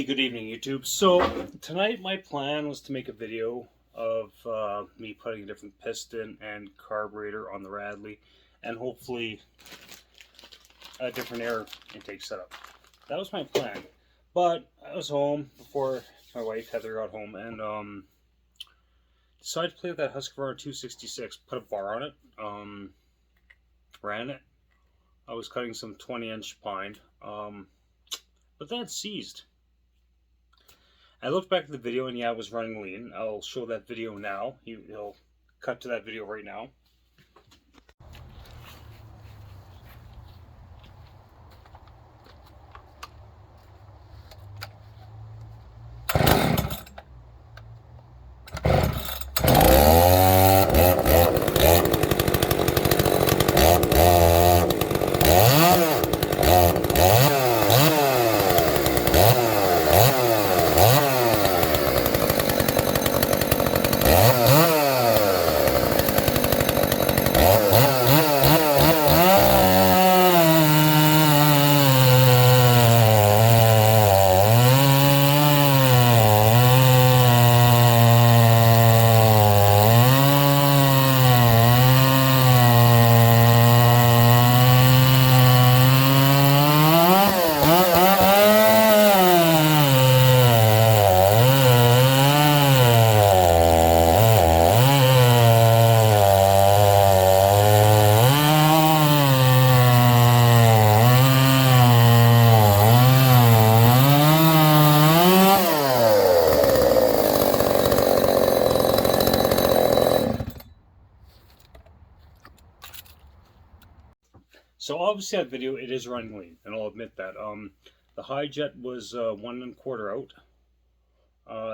Hey, good evening, YouTube. So tonight my plan was to make a video of me putting a different piston and carburetor on the Radley, and hopefully a different air intake setup. That was my plan. But I was home before my wife Heather got home, and decided to play with that Husqvarna 266. Put a bar on it. Ran it. I was cutting some 20-inch pine, but that seized. I looked back at the video and yeah, it was running lean. I'll show that video now. He'll cut to that video right now. So obviously that video, it is running lean, and I'll admit that. The high jet was 1 1/4 out.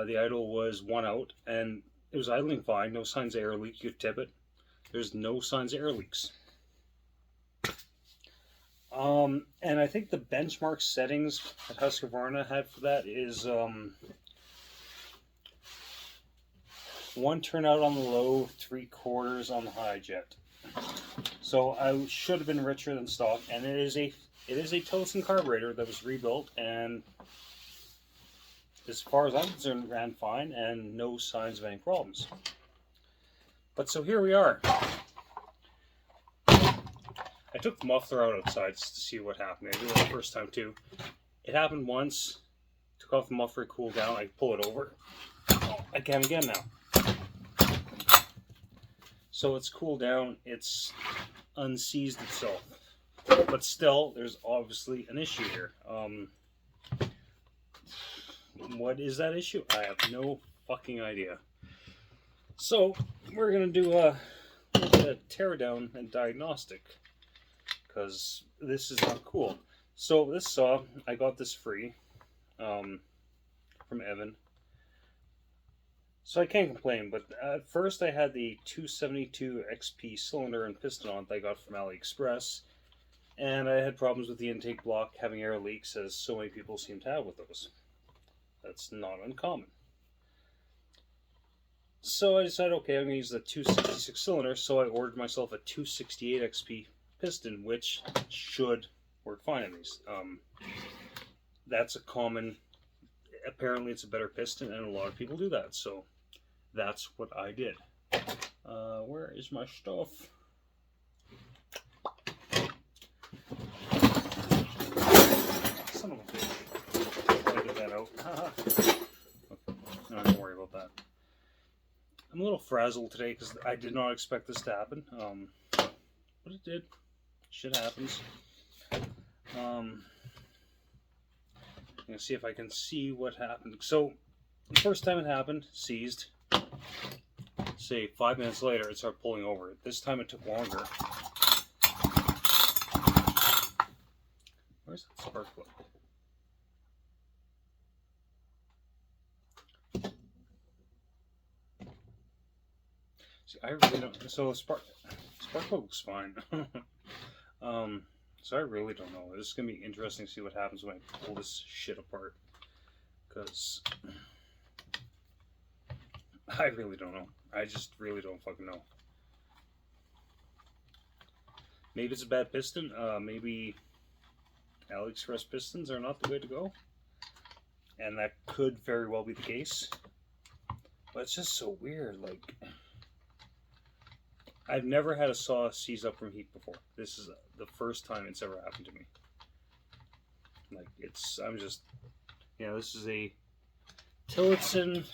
The idle was 1 out, and it was idling fine. No signs of air leak. You could tip it. There's no signs of air leaks. And I think the benchmark settings that Husqvarna had for that is 1 turnout on the low, 3/4 on the high jet. So I should have been richer than stock, and it is a Tilson carburetor that was rebuilt, and as far as I'm concerned, ran fine and no signs of any problems. But so here we are. I took the muffler out outside just to see what happened. I did it the first time too. It happened once. Took off the muffler, cooled down. I pull it over. Oh, I can again now. So it's cooled down. It's unseized itself. But still, there's obviously an issue here. What is that issue? I have no fucking idea. So we're gonna do a little bit of teardown and diagnostic, because this is not cool. So this saw, I got this free from Evan. So I can't complain, but at first I had the 272 XP cylinder and piston on that I got from AliExpress, and I had problems with the intake block having air leaks, as so many people seem to have with those. That's not uncommon. So I decided, okay, I'm going to use the 266 cylinder, so I ordered myself a 268 XP piston, which should work fine in these. That's a common, apparently it's a better piston, and a lot of people do that, so that's what I did. Where is my stuff? Son of a bitch. I get that out. Okay. No, don't worry about that. I'm a little frazzled today because I did not expect this to happen. But it did. Shit happens. I'm gonna see if I can see what happened. So, the first time it happened, seized. Say 5 minutes later, it started pulling over. This time it took longer. Where's that spark plug? See, I really don't. So spark plug looks fine. So I really don't know. This is gonna be interesting to see what happens when I pull this shit apart, because I really don't know. I just really don't fucking know. Maybe it's a bad piston. Maybe AliExpress pistons are not the way to go. and that could very well be the case. But it's just so weird. Like, I've never had a saw seize up from heat before. This is the first time it's ever happened to me. Like, I'm just, this is a Tillotson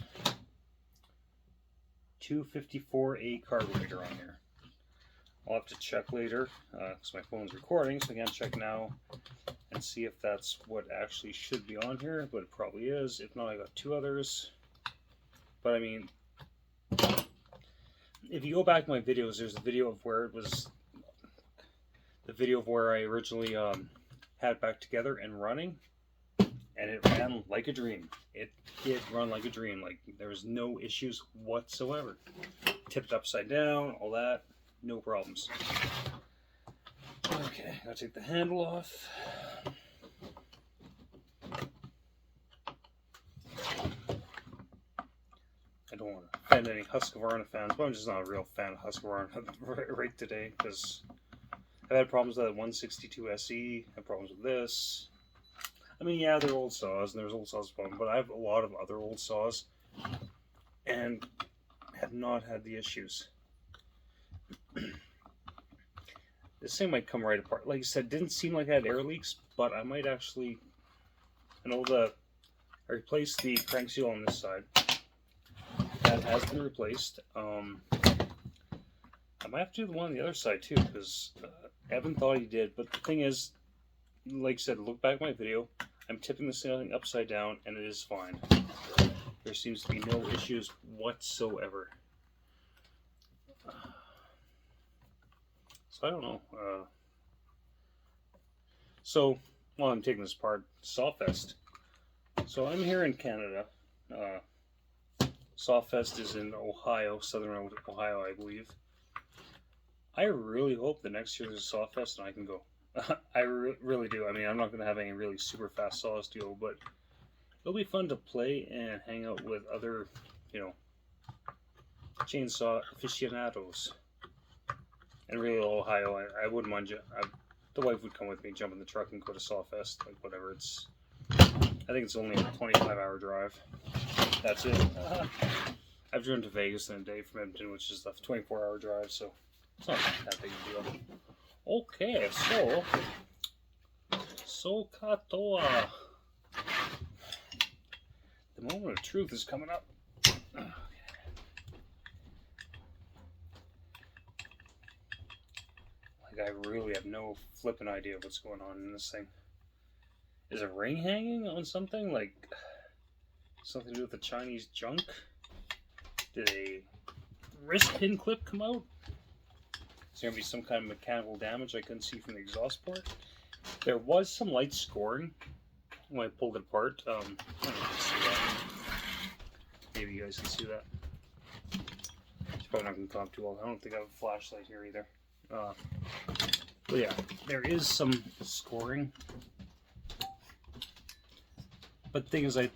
254A carburetor on here. I'll have to check later, because my phone's recording, so I can't check now and see if that's what actually should be on here, but it probably is. If not, I got two others. But I mean, if you go back to my videos, there's a video of where it was, the video of where I originally had it back together and running, and it ran like a dream. It did run like a dream. Like, there was no issues whatsoever. Tipped upside down, all that, no problems. Okay, I'll take the handle off. I don't want to offend any Husqvarna fans, but I'm just not a real fan of Husqvarna right today, because I've had problems with that 162 SE, I had problems with this. I mean, yeah, they're old saws, and there's old saws problem, but I have a lot of other old saws, and have not had the issues. This thing might come right apart. Like I said, didn't seem like I had air leaks, but I might actually, I replaced the crank seal on this side. That has been replaced. I might have to do the one on the other side too, because Evan thought he did, but the thing is, like I said, look back at my video, I'm tipping this thing upside down, and it is fine. There seems to be no issues whatsoever. So I don't know. So while I'm taking this apart, Sawfest. So I'm here in Canada. Sawfest is in Ohio, southern Ohio, I believe. I really hope the next year there's a Sawfest and I can go. I really do. I mean, I'm not going to have any really super fast saws to go, but it'll be fun to play and hang out with other, chainsaw aficionados. And really, Ohio, I wouldn't mind. The wife would come with me, jump in the truck, and go to Sawfest. Like, whatever. I think it's only a 25-hour drive. That's it. I've driven to Vegas in a day from Edmonton, which is a 24-hour drive, so it's not that big a deal. Okay, so katoa. The moment of truth is coming up. Okay. Like, I really have no flipping idea what's going on in this thing. Is a ring hanging on something? Like, something to do with the Chinese junk? Did a wrist pin clip come out? Is there going to be some kind of mechanical damage I couldn't see from the exhaust port? There was some light scoring when I pulled it apart. I don't know if you can see that. Maybe you guys can see that. It's probably not going to come up too well. I don't think I have a flashlight here either. But yeah, there is some scoring. But the thing is, I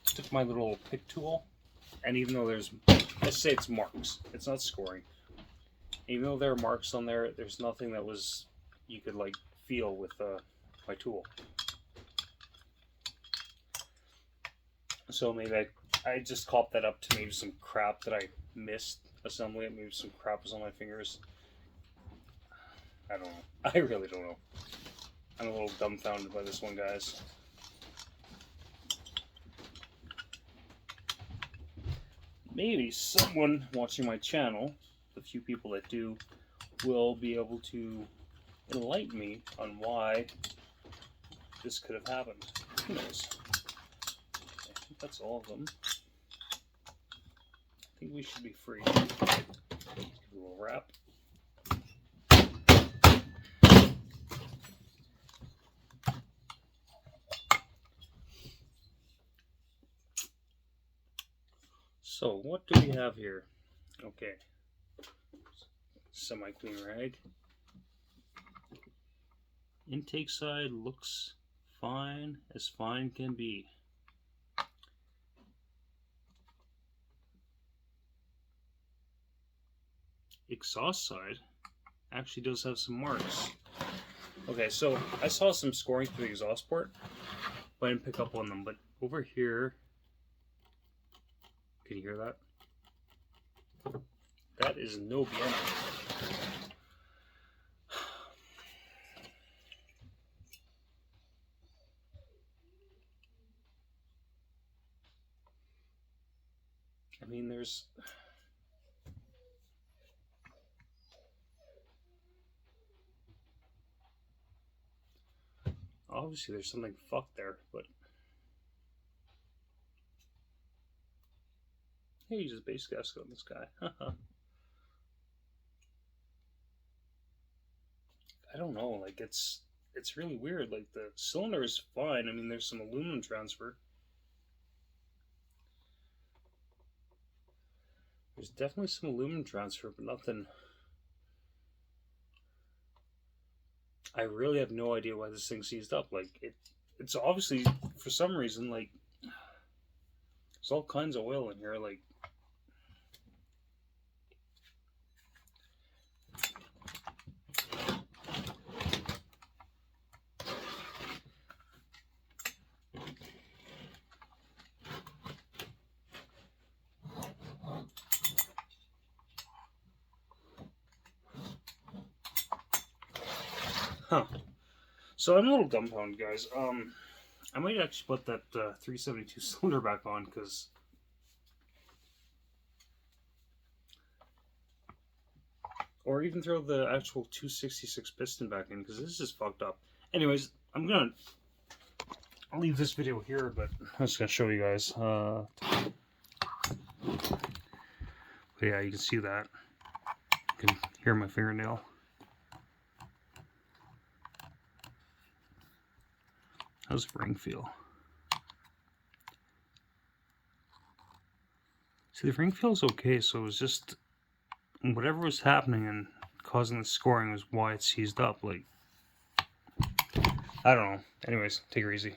took my little pick tool, and even though let's say it's marks, it's not scoring. Even though there are marks on there, there's nothing that you could like feel with my tool. So maybe I just copped that up to maybe some crap that I missed assembling it. Maybe some crap was on my fingers. I don't know. I really don't know. I'm a little dumbfounded by this one, guys. Maybe someone watching my channel, the few people that do, will be able to enlighten me on why this could have happened. Who knows? I think that's all of them. I think we should be free. Give it a little wrap. So, what do we have here? Okay. Semi-clean rag. Intake side looks fine as fine can be. Exhaust side actually does have some marks. Okay, so I saw some scoring through the exhaust port. but I didn't pick up on them. But over here, can you hear that? That is no piano. I mean, there's... obviously there's something fucked there, but... hey, you just base gasket on this guy. I don't know, like, it's really weird. Like, the cylinder is fine. I mean, there's some aluminum transfer. There's definitely some aluminum transfer, but nothing... I really have no idea why this thing seized up. Like, it's obviously, for some reason, like, there's all kinds of oil in here, like... huh. So I'm a little dumbfounded, guys. I might actually put that 372 cylinder back on, because... or even throw the actual 266 piston back in, because this is fucked up. Anyways, I'll leave this video here, but I'm just gonna show you guys. But yeah, you can see that. You can hear my fingernail. How's the ring feel? See, the ring feels okay, so it was just whatever was happening and causing the scoring was why it seized up. Like, I don't know. Anyways, take her easy.